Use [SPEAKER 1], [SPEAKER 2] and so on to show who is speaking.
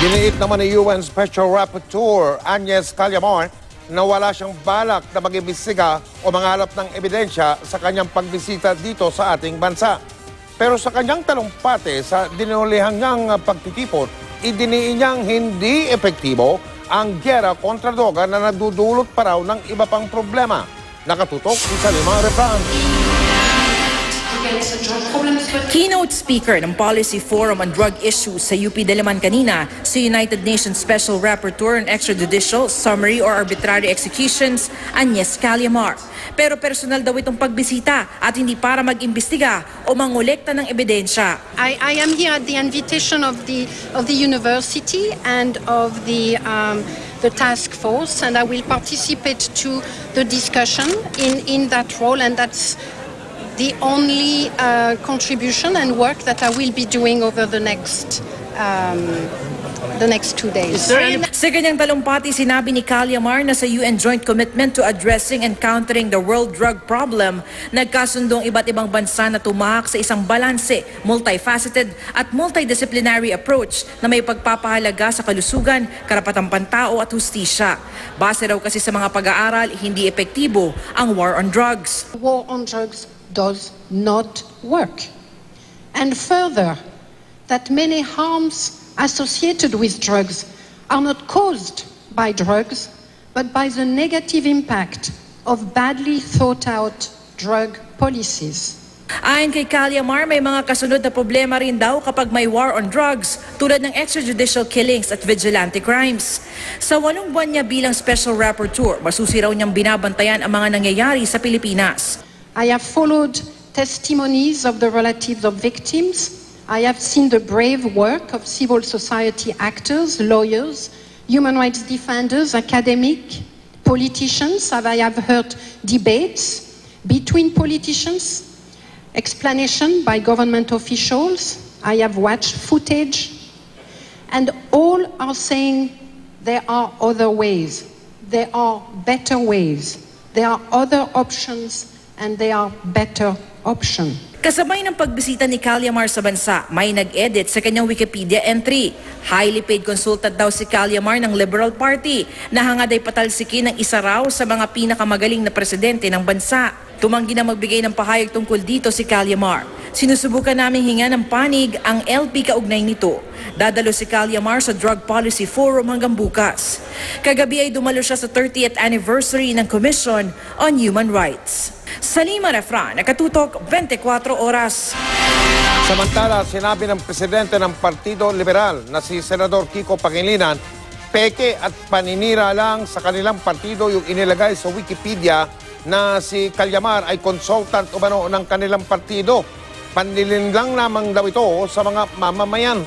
[SPEAKER 1] Diniit naman ni UN Special Rapporteur Agnes Callamar na wala siyang balak na mag-imbestiga o mangalap ng ebidensya sa kanyang pagbisita dito sa ating bansa. Pero sa kanyang talumpate sa dinulihang niyang pagtitipon, idiniin niyang hindi epektibo ang gyera kontra droga na nadudulot pa raw ng iba pang problema. Nakatutok sa limang refrán.
[SPEAKER 2] Keynote speaker ng Policy Forum on Drug Issues sa UP Diliman kanina si United Nations Special Rapporteur on Extrajudicial, Summary or Arbitrary Executions, Agnes Callamar. Pero personal daw itong pagbisita at hindi para mag-imbestiga o mangolekta ng ebidensya.
[SPEAKER 3] I am here at the invitation of the university and of the task force, and I will participate to the discussion in that role, and that's the only contribution and work that I will be doing over the next 2 days.
[SPEAKER 2] Sa kanyang talumpati, sinabi ni Callamar na sa UN Joint Commitment to Addressing and Countering the World Drug Problem, nagkasundong iba't ibang bansa na tumahak sa isang balanse, multifaceted at multidisciplinary approach na may pagpapahalaga sa kalusugan, karapatang pantao at hustisya. Base raw kasi sa mga pag-aaral, hindi epektibo ang war on drugs.
[SPEAKER 3] War on drugs does not work. And further, that many harms associated with drugs are not caused by drugs, but by the negative impact of badly thought out drug policies.
[SPEAKER 2] Ayon kay Callamar, may mga kasunod na problema rin daw kapag may war on drugs tulad ng extrajudicial killings at vigilante crimes. Sa 8 buwan niya bilang Special Rapporteur, masusi raw niyang binabantayan ang mga nangyayari sa Pilipinas.
[SPEAKER 3] I have followed testimonies of the relatives of victims. I have seen the brave work of civil society actors, lawyers, human rights defenders, academic, politicians. I have heard debates between politicians, explanation by government officials. I have watched footage, and all are saying there are other ways, there are better ways, there are other options, and they are better option.
[SPEAKER 2] Kasabay ng pagbisita ni Callamar sa bansa, may nag-edit sa kanyang Wikipedia entry. Highly paid consultant daw si Callamar ng Liberal Party na hangad ay patalsikin ng isa raw sa mga pinakamagaling na presidente ng bansa. Tumanggi na magbigay ng pahayag tungkol dito si Callamar. Sinusubukan namin hinga ng panig ang LP kaugnay nito. Dadalo si Callamar sa Drug Policy Forum hanggang bukas. Kagabi ay dumalo siya sa 30th anniversary ng Commission on Human Rights. Sa Lima Refrán, nakatutok 24 oras.
[SPEAKER 1] Samantala, sinabi ng presidente ng Partido Liberal na si Senador Kiko Pangilinan, peke at paninira lang sa kanilang partido yung inilagay sa Wikipedia na si Callamar ay consultant umano ng kanilang partido. Panlilin lang lamang daw ito sa mga mamamayan.